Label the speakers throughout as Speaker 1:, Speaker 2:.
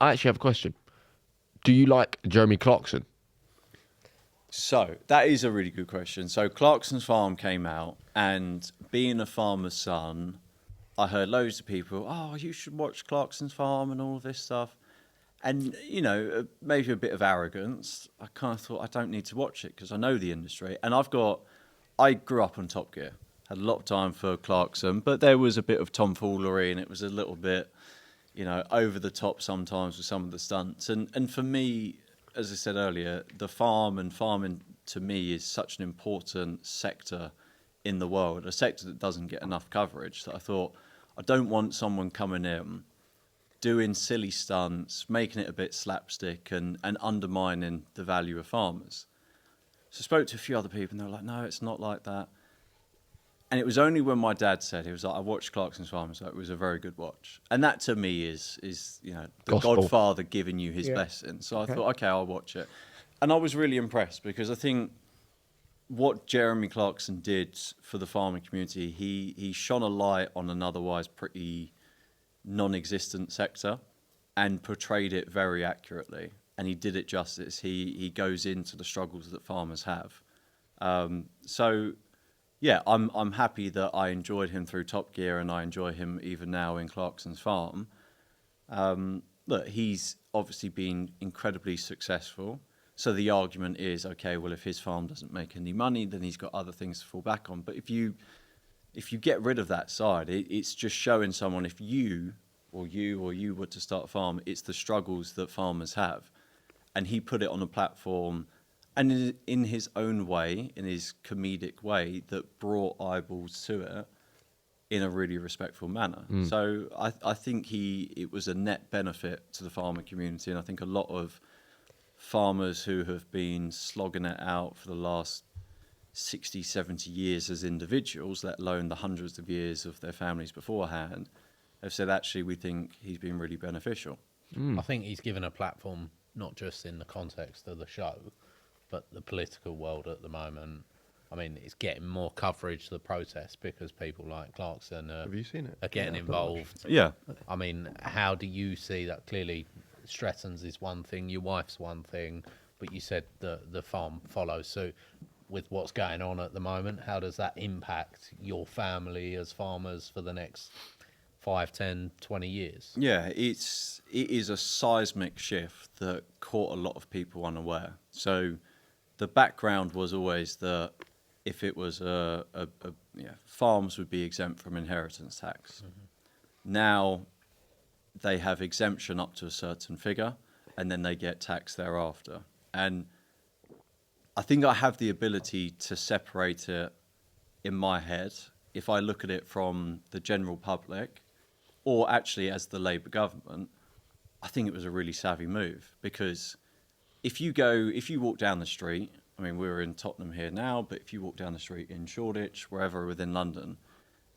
Speaker 1: I actually have a question. Do you like Jeremy Clarkson?
Speaker 2: So that is a really good question. So Clarkson's Farm came out, and being a farmer's son, I heard loads of people, oh, you should watch Clarkson's Farm and all of this stuff. And, you know, maybe a bit of arrogance. I kind of thought I don't need to watch it because I know the industry. And I grew up on Top Gear, had a lot of time for Clarkson, but there was a bit of tomfoolery and it was a little bit, you know, over the top sometimes with some of the stunts. And for me, as I said earlier, the farm and farming to me is such an important sector in the world, a sector that doesn't get enough coverage. That I thought, I don't want someone coming in doing silly stunts, making it a bit slapstick and undermining the value of farmers. So I spoke to a few other people and they were like, no, it's not like that. And it was only when my dad said, he was like, I watched Clarkson's Farm, so it was a very good watch. And that to me is you know, the
Speaker 1: Gospel.
Speaker 2: Godfather giving you his blessing. So I thought, okay, I'll watch it. And I was really impressed because I think what Jeremy Clarkson did for the farming community, he shone a light on an otherwise pretty non-existent sector and portrayed it very accurately. And he did it justice. He goes into the struggles that farmers have. So yeah, I'm happy that I enjoyed him through Top Gear and I enjoy him even now in Clarkson's Farm. Look, he's obviously been incredibly successful. So the argument is, okay, well, if his farm doesn't make any money, then he's got other things to fall back on. But if you get rid of that side, it's just showing someone if you were to start a farm, it's the struggles that farmers have. And he put it on a platform and in his own way, in his comedic way, that brought eyeballs to it in a really respectful manner. So I think it was a net benefit to the farmer community. And I think a lot of farmers who have been slogging it out for the last 60, 70 years as individuals, let alone the hundreds of years of their families beforehand, have said, actually, we think he's been really beneficial.
Speaker 3: I think he's given a platform, not just in the context of the show, but the political world at the moment. I mean, it's getting more coverage, the protest, because people like Clarkson
Speaker 4: Have you seen it?
Speaker 3: are getting involved.
Speaker 2: Yeah.
Speaker 3: I mean, how do you see that? Clearly, Stretton's is one thing, your wife's one thing, but you said the farm follows suit. With what's going on at the moment, how does that impact your family as farmers for the next 5, 10, 20 years?
Speaker 2: Yeah, it is a seismic shift that caught a lot of people unaware. So the background was always that if it was farms would be exempt from inheritance tax. Mm-hmm. Now they have exemption up to a certain figure, and then they get taxed thereafter. And I think I have the ability to separate it in my head if I look at it from the general public, or actually as the Labour government. I think it was a really savvy move, because if you walk down the street, I mean, we're in Tottenham here now, but if you walk down the street in Shoreditch, wherever within London,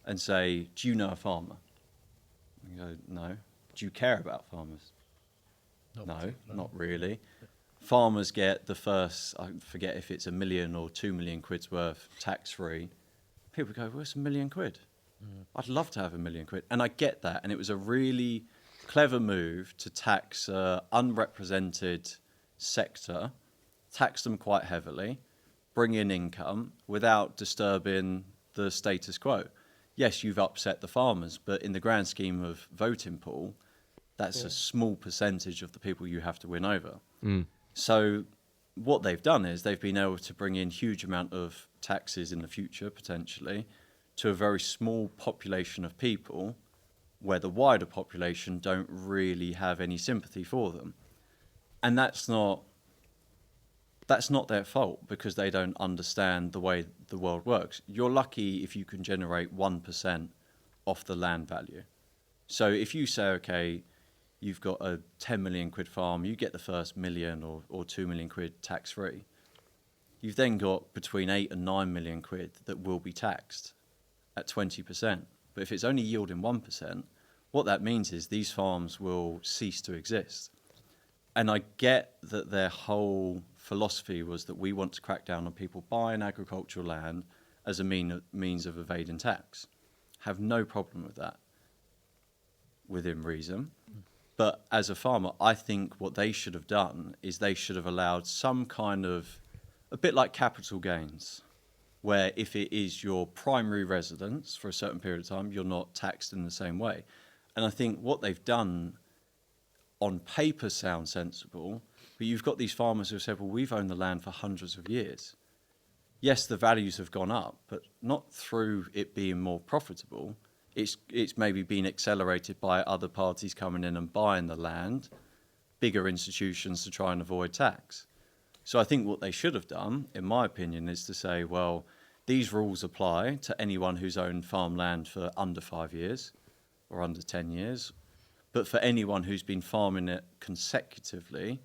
Speaker 2: and say, do you know a farmer? And you go, no. Do you care about farmers? No, not really. Farmers get the first, I forget if it's £1 million or £2 million worth tax-free. People go, well, it's £1 million. I'd love to have £1 million. And I get that. And it was a really clever move to tax unrepresented sector, tax them quite heavily, bring in income without disturbing the status quo. Yes, you've upset the farmers, but in the grand scheme of voting pool, that's a small percentage of the people you have to win over. So what they've done is they've been able to bring in huge amount of taxes in the future, potentially, to a very small population of people where the wider population don't really have any sympathy for them. And that's not their fault, because they don't understand the way the world works. You're lucky if you can generate 1% off the land value. So if you say, okay, you've got a 10 million quid farm, you get the first million or 2 million quid tax free. You've then got between 8 and 9 million quid that will be taxed at 20%. But if it's only yielding 1%, what that means is these farms will cease to exist. And I get that their whole philosophy was that we want to crack down on people buying agricultural land as a means of evading tax. Have no problem with that, within reason. But as a farmer, I think what they should have done is they should have allowed some kind of, a bit like capital gains, where if it is your primary residence for a certain period of time, you're not taxed in the same way. And I think what they've done on paper sounds sensible, but you've got these farmers who have said, well, we've owned the land for hundreds of years. Yes, the values have gone up, but not through it being more profitable. It's maybe been accelerated by other parties coming in and buying the land, bigger institutions to try and avoid tax. So I think what they should have done, in my opinion, is to say, well, these rules apply to anyone who's owned farmland for under 5 years or under 10 years. But for anyone who's been farming it consecutively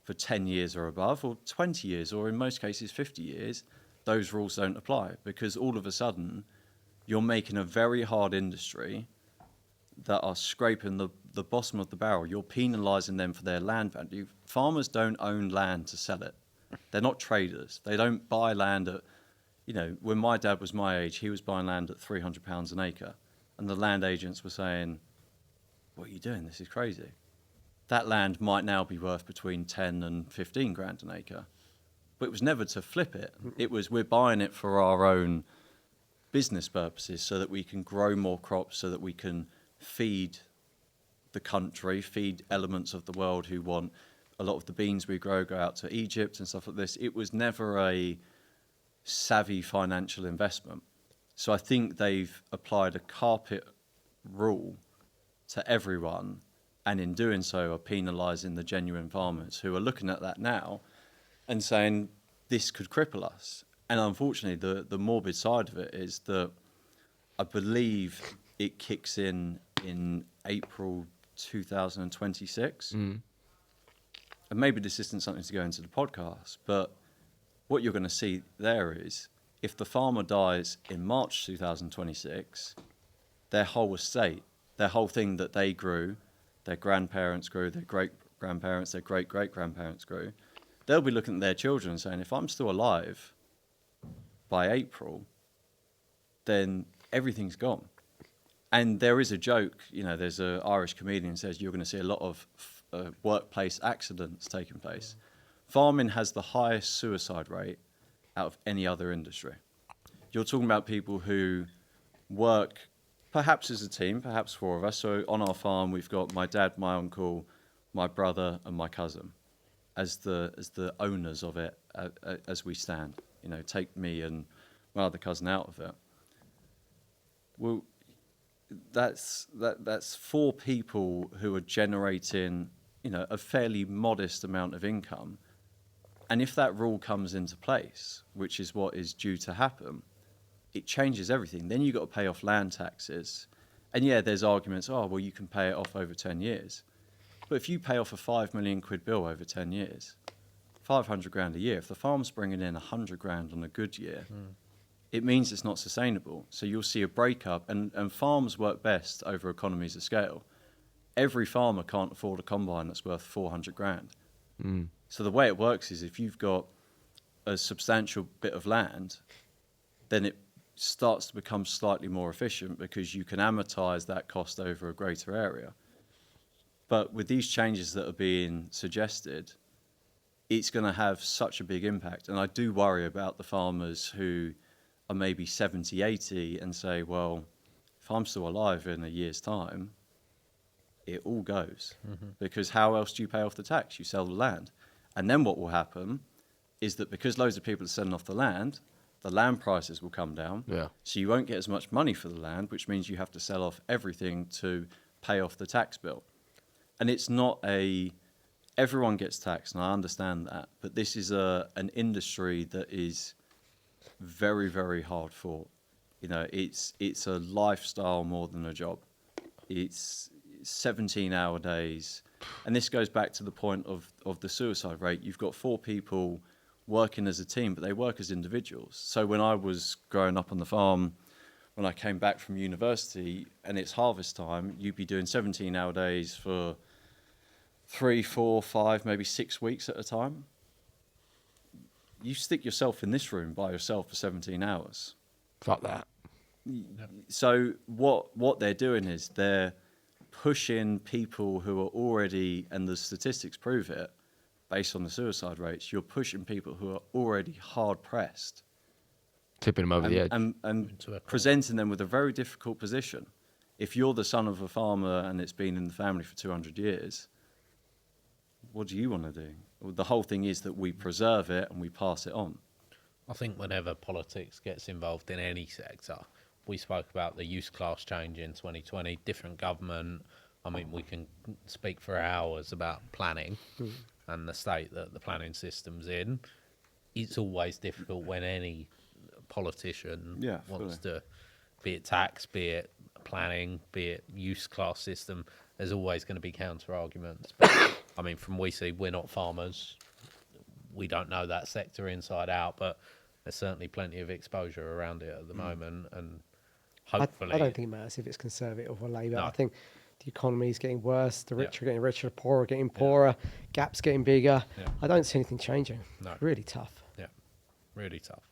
Speaker 2: for 10 years or above, or 20 years, or in most cases 50 years, those rules don't apply, because all of a sudden you're making a very hard industry that are scraping the bottom of the barrel. You're penalising them for their land value. Farmers don't own land to sell it. They're not traders. They don't buy land at, when my dad was my age, he was buying land at £300 an acre. And the land agents were saying, what are you doing? This is crazy. That land might now be worth between 10 and 15 grand an acre. But it was never to flip it. It was, we're buying it for our own business purposes so that we can grow more crops, so that we can feed the country, feed elements of the world who want a lot of the beans we grow go out to Egypt and stuff like this. It was never a savvy financial investment. So I think they've applied a carpet rule to everyone, and in doing so are penalising the genuine farmers who are looking at that now and saying this could cripple us. And unfortunately, the morbid side of it is that I believe it kicks in April 2026. And maybe this isn't something to go into the podcast, but what you're going to see there is if the farmer dies in March 2026, their whole estate, their whole thing that they grew, their grandparents grew, their great-grandparents, their great-great-grandparents grew, they'll be looking at their children and saying, if I'm still alive by April, then everything's gone. And there is a joke, there's an Irish comedian who says you're going to see a lot of workplace accidents taking place. Farming has the highest suicide rate out of any other industry. You're talking about people who work perhaps as a team, perhaps 4 of us. So on our farm, we've got my dad, my uncle, my brother, and my cousin as the owners of it as we stand. Take me and my other cousin out of it. Well, that's 4 people who are generating, a fairly modest amount of income. And if that rule comes into place, which is what is due to happen, it changes everything. Then you've got to pay off land taxes. And yeah, there's arguments, you can pay it off over 10 years. But if you pay off a £5 million bill over 10 years, 500 grand a year, if the farm's bringing in 100 grand on a good year, it means it's not sustainable. So you'll see a breakup, and farms work best over economies of scale. Every farmer can't afford a combine that's worth 400 grand. So the way it works is if you've got a substantial bit of land, then it starts to become slightly more efficient because you can amortize that cost over a greater area. But with these changes that are being suggested, it's going to have such a big impact. And I do worry about the farmers who are maybe 70, 80 and say, well, if I'm still alive in a year's time, it all goes. Because how else do you pay off the tax? You sell the land. And then what will happen is that because loads of people are selling off the land prices will come down. Yeah. So you won't get as much money for the land, which means you have to sell off everything to pay off the tax bill. And it's not everyone gets taxed, and I understand that, but this is an industry that is very, very hard fought. It's a lifestyle more than a job. It's 17-hour days. And this goes back to the point of the suicide rate. You've got 4 people working as a team, but they work as individuals. So when I was growing up on the farm, when I came back from university and it's harvest time, you'd be doing 17-hour days for 3, 4, 5, maybe 6 weeks at a time. You stick yourself in this room by yourself for 17 hours.
Speaker 1: Fuck that.
Speaker 2: So what they're doing is they're pushing people who are already, and the statistics prove it, based on the suicide rates, you're pushing people who are already hard pressed,
Speaker 1: Tipping them over the edge.
Speaker 2: and
Speaker 3: Into a
Speaker 2: presenting them with a very difficult position. If you're the son of a farmer and it's been in the family for 200 years, what do you want to do? Well, the whole thing is that we preserve it and we pass it on.
Speaker 3: I think whenever politics gets involved in any sector, we spoke about the use class change in 2020, different government. I mean, we can speak for hours about planning and the state that the planning system's in. It's always difficult when any politician
Speaker 2: Yeah,
Speaker 3: wants
Speaker 2: fully.
Speaker 3: to, be it tax, be it planning, be it use class system, there's always going to be counter arguments. But I mean, from we see, we're not farmers. We don't know that sector inside out, but there's certainly plenty of exposure around it at the moment, and hopefully,
Speaker 4: I don't think it matters if it's Conservative or Labour.
Speaker 3: No.
Speaker 4: I think the economy is getting worse, the rich are getting richer, the poor are getting poorer, gaps getting bigger.
Speaker 3: Yeah.
Speaker 4: I don't see anything changing.
Speaker 3: No.
Speaker 4: Really tough.
Speaker 3: yeah, really tough.